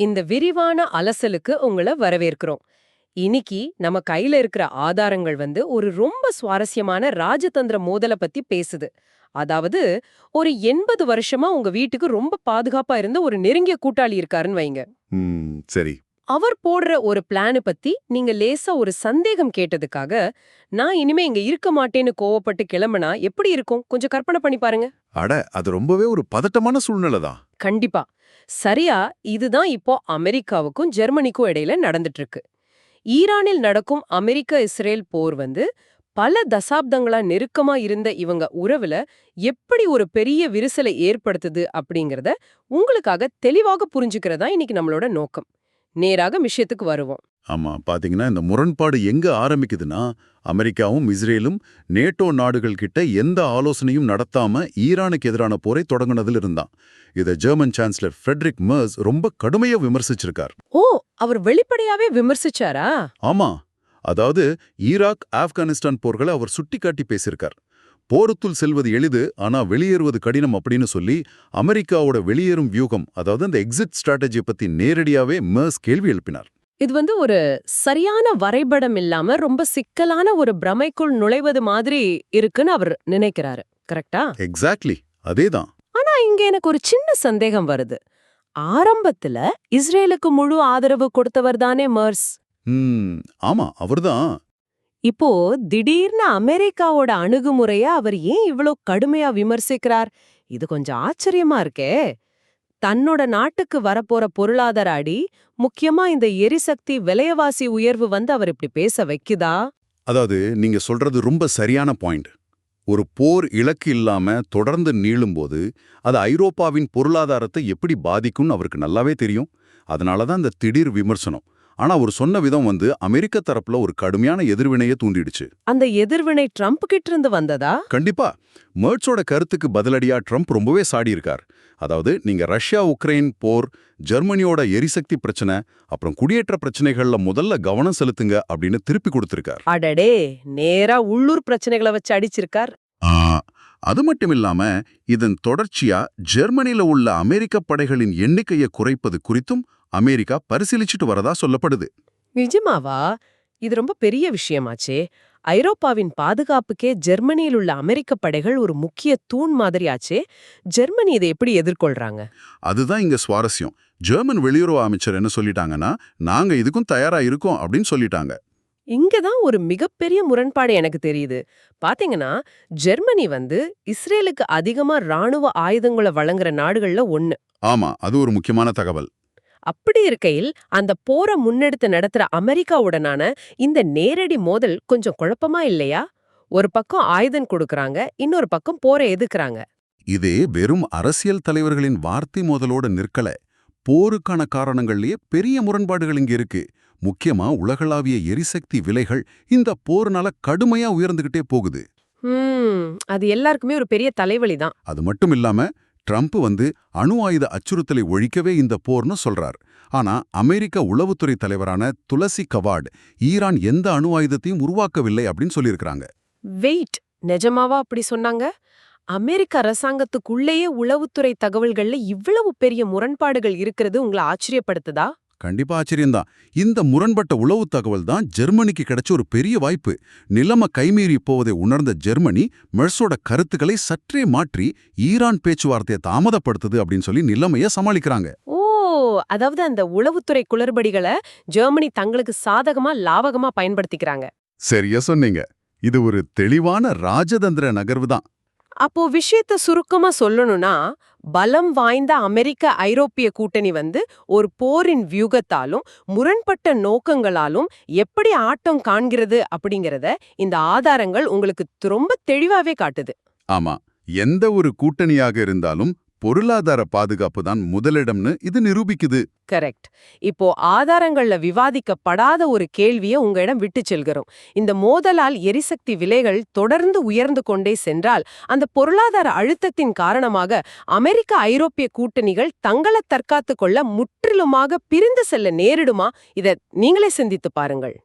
இந்த விரிவான அலசலுக்கு உங்கள வரவேற்கிறோம். இன்னைக்கு நம்ம கையில இருக்கிற ஆதாரங்கள் ஒரு ரொம்ப சுவாரஸ்யமான ராஜதந்திர மோதல பத்தி பேசுது. அதாவது ஒரு 80 வருஷமா உங்க வீட்டுக்கு ரொம்ப பாதுகாப்பா இருந்த ஒரு நெருங்கிய கூட்டாளி இருக்காருன்னு வைங்க. சரி. அவர் போடுற ஒரு பிளானு பத்தி நீங்க லேசா ஒரு சந்தேகம் கேட்டதுக்காக, நான் இனிமே இங்க இருக்க மாட்டேன்னு கோவப்பட்டு கிளம்புனா எப்படி இருக்கும்? கொஞ்சம் கற்பனை பண்ணி பாருங்க. அட, அது ரொம்பவே ஒரு பதட்டமான சூழ்நிலை தான். கண்டிப்பா. சரியா, இதுதான் இப்போ அமெரிக்காவுக்கும் ஜெர்மனிக்கும் இடையில நடந்துட்டு இருக்கு. ஈரானில் நடக்கும் அமெரிக்க இஸ்ரேல் போர் பல தசாப்தங்களா நெருக்கமா இருந்த இவங்க உறவுல எப்படி ஒரு பெரிய விரிசலை ஏற்படுத்துது அப்படிங்கறத உங்களுக்காக தெளிவாக புரிஞ்சுக்கிறதா இன்னைக்கு நம்மளோட நோக்கம். நேராக விஷயத்துக்கு வருவோம். ஆமா, பாத்தீங்கன்னா இந்த முரண்பாடு எங்க ஆரம்பிக்குதுன்னா, அமெரிக்காவும் இஸ்ரேலும் நேட்டோ நாடுகள் கிட்ட எந்த ஆலோசனையும் நடத்தாம ஈரானுக்கு எதிரான போரை தொடங்குனதுல இருந்தான். இத ஜெர்மன் சான்சலர் ஃப்ரெட்ரிக் மெர்ஸ் ரொம்ப கடுமையா விமர்சிச்சிருக்கார். ஓ, அவர் வெளிப்படையாவே விமர்சிச்சாரா? ஆமா, அதாவது ஈராக் ஆப்கானிஸ்தான் போர்களை அவர் சுட்டிக்காட்டி பேசியிருக்கார். போருத்துள் செல்வது எளிது, ஆனா வெளியேறுவது கடினம் அப்படின்னு சொல்லி அமெரிக்காவோட வெளியேறும் வியூகம், அதாவது அந்த எக்ஸிட் ஸ்ட்ராட்டஜி பத்தி நேரடியாவே மெர்ஸ் கேள்வி எழுப்பினார். இது ஒரு சரியான வரைபடம் இல்லாம ரொம்ப சிக்கலான ஒரு பிரமைக்குள் நுழைவது மாதிரி இருக்குன்னு அவர் நினைக்கிறாரு. கரெக்டா? எக்ஸாக்ட்லி, அதேதான். ஆனா இங்க எனக்கு ஒரு சின்ன சந்தேகம் வருது. ஆரம்பத்துல இஸ்ரேலுக்கு முழு ஆதரவு கொடுத்தவர் தானே மெர்ஸ்? ஆமா, அவர்தான். இப்போ திடீர்னு அமெரிக்காவோட அணுகுமுறைய அவர் ஏன் இவ்ளோ கடுமையா விமர்சிக்கிறார்? இது கொஞ்சம் ஆச்சரியமா இருக்கே. தன்னோட நாட்டுக்கு வரப்போற பொருளாதார அடி, முக்கியமா இந்த எரிசக்தி விலைவாசி உயர்வு அவர் இப்படி பேச வைக்குதா? அதாவது நீங்க சொல்றது ரொம்ப சரியான பாயிண்ட். ஒரு போர் இலக்கு இல்லாம தொடர்ந்து நீளும்போது அது ஐரோப்பாவின் பொருளாதாரத்தை எப்படி பாதிக்கும்னு அவருக்கு நல்லாவே தெரியும். அதனாலதான் இந்த திடீர் விமர்சனம். ஆனா அவர் சொன்ன விதம் அமெரிக்க தரப்புல ஒரு கடுமையான எதிர்வினையை தூண்டிடுச்சு. அந்த எதிர்வினை ட்ரம்ப் கிட்ட இருந்து வந்ததா? கண்டிப்பா. மெர்ட்ஸோட கருத்துக்கு பதிலடியா ட்ரம்ப் ரொம்பவே சாடி இருக்கார். அதாவது நீங்க ரஷ்யா உக்ரைன் போர், ஜெர்மனியோட எரிசக்தி பிரச்சனை, அப்புறம் குடியேற்ற பிரச்சனைகள்ல முதல்ல கவனம் செலுத்துங்க அப்படின்னு திருப்பி கொடுத்திருக்கார். அடடே, நேரா உள்ளூர் பிரச்சனைகளை வச்சு அடிச்சிருக்கார். அது மட்டும் இல்லாம இதன் தொடர்ச்சியா ஜெர்மனில உள்ள அமெரிக்க படைகளின் எண்ணிக்கையை குறைப்பது குறித்தும் அமெரிக்கா பரிசீலிச்சுட்டு வரதா சொல்லப்படுது. நிஜமாவா? இது ரொம்ப பெரிய விஷயமாச்சே. ஐரோப்பாவின் பாதுகாப்புக்கே ஜெர்மனியில் உள்ள அமெரிக்க படைகள் ஒரு முக்கிய தூண் மாதிரியாச்சே. ஜெர்மனி இதை எப்படி எதிர்கொள்றாங்க? அதுதான் இங்க சுவாரஸ்யம். ஜெர்மன் வெளியுறவு அமைச்சர் என்ன சொல்லிட்டாங்கன்னா, நாங்க இதுக்கும் தயாரா இருக்கோம் அப்படின்னு சொல்லிட்டாங்க. இங்கதான் ஒரு மிகப்பெரிய முரண்பாடு எனக்கு தெரியுது. பாத்தீங்கன்னா, ஜெர்மனி இஸ்ரேலுக்கு அதிகமா ராணுவ ஆயுதங்களை வழங்குற நாடுகள்ல ஒண்ணு. ஆமா, அது ஒரு முக்கியமான தகவல். அப்படி இருக்கையில் அந்த போரை முன்னெடுத்து நடத்துற அமெரிக்காவுடனான இந்த நேரடி மோதல் கொஞ்சம் குழப்பமா இல்லையா? ஒரு பக்கம் ஆயுதம் கொடுக்கறாங்க, இன்னொரு பக்கம் போரை எதிர்க்கறாங்க. இதே வெறும் அரசியல் தலைவர்களின் வார்த்தை மோதலோட நிற்கல. போருக்கான காரணங்கள்லயே பெரிய முரண்பாடுகள் இங்க இருக்கு. முக்கியமா உலகளாவிய எரிசக்தி விலைகள் இந்த போர்னால கடுமையா உயர்ந்துகிட்டே போகுது. அது எல்லாருக்குமே ஒரு பெரிய தலைவலிதான். அது மட்டும் இல்லாம ட்ரம்ப் அணு ஆயுத அச்சுறுத்தலை ஒழிக்கவே இந்த போர்னு சொல்றார். ஆனா அமெரிக்க உளவுத்துறை தலைவரான துளசி கவாட் ஈரான் எந்த அணு ஆயுதத்தையும் உருவாக்கவில்லை அப்படின்னு சொல்லியிருக்காங்க. வெயிட், நிஜமாவா அப்படி சொன்னாங்க? அமெரிக்க அரசாங்கத்துக்குள்ளேயே உளவுத்துறை தகவல்கள்ல இவ்வளவு பெரிய முரண்பாடுகள் இருக்கிறது உங்களை ஆச்சரியப்படுத்துதா? கண்டிப்பா ஆச்சரியம்தான். இந்த முரண்பட்ட உளவு தகவல் தான் ஜெர்மனிக்கு கிடைச்ச ஒரு பெரிய வாய்ப்பு. நிலைமை கைமீறி போவதை உணர்ந்த ஜெர்மனி மெர்ஸோட கருத்துக்களை சற்றே மாற்றி ஈரான் பேச்சுவார்த்தையை தாமதப்படுத்துது அப்படின்னு சொல்லி நிலைமையை சமாளிக்கிறாங்க. ஓ, அதாவது அந்த உளவுத்துறை குளறுபடிகளை ஜெர்மனி தங்களுக்கு சாதகமா லாவகமா பயன்படுத்திக்கிறாங்க. சரியா சொன்னீங்க. இது ஒரு தெளிவான ராஜதந்திர நகர்வு தான். அப்போ விஷயத்த சுருக்கமா சொல்லணும்னா, பலம் வாய்ந்த அமெரிக்க ஐரோப்பிய கூட்டணி ஒரு போரின் வியூகத்தாலும் முரண்பட்ட நோக்கங்களாலும் எப்படி ஆட்டம் காண்கிறது அப்படிங்கறத இந்த ஆதாரங்கள் உங்களுக்கு ரொம்ப தெளிவாவே காட்டுது. ஆமா, எந்த ஒரு கூட்டணியாக இருந்தாலும் பொருளாதார பாதுகாப்பு தான் முதலிடம்னு இது நிரூபிக்குது. கரெக்ட். இப்போ ஆதாரங்கள்ல விவாதிக்கப்படாத ஒரு கேள்வியை உங்களிடம் விட்டு செல்கிறோம். இந்த மோதலால் எரிசக்தி விலைகள் தொடர்ந்து உயர்ந்து கொண்டே சென்றால் அந்த பொருளாதார அழுத்தத்தின் காரணமாக அமெரிக்க ஐரோப்பிய கூட்டணிகள் தங்களை தற்காத்துக் கொள்ள முற்றிலுமாக பிரிந்து செல்ல நேரிடுமா? இத நீங்களே சிந்தித்து பாருங்கள்.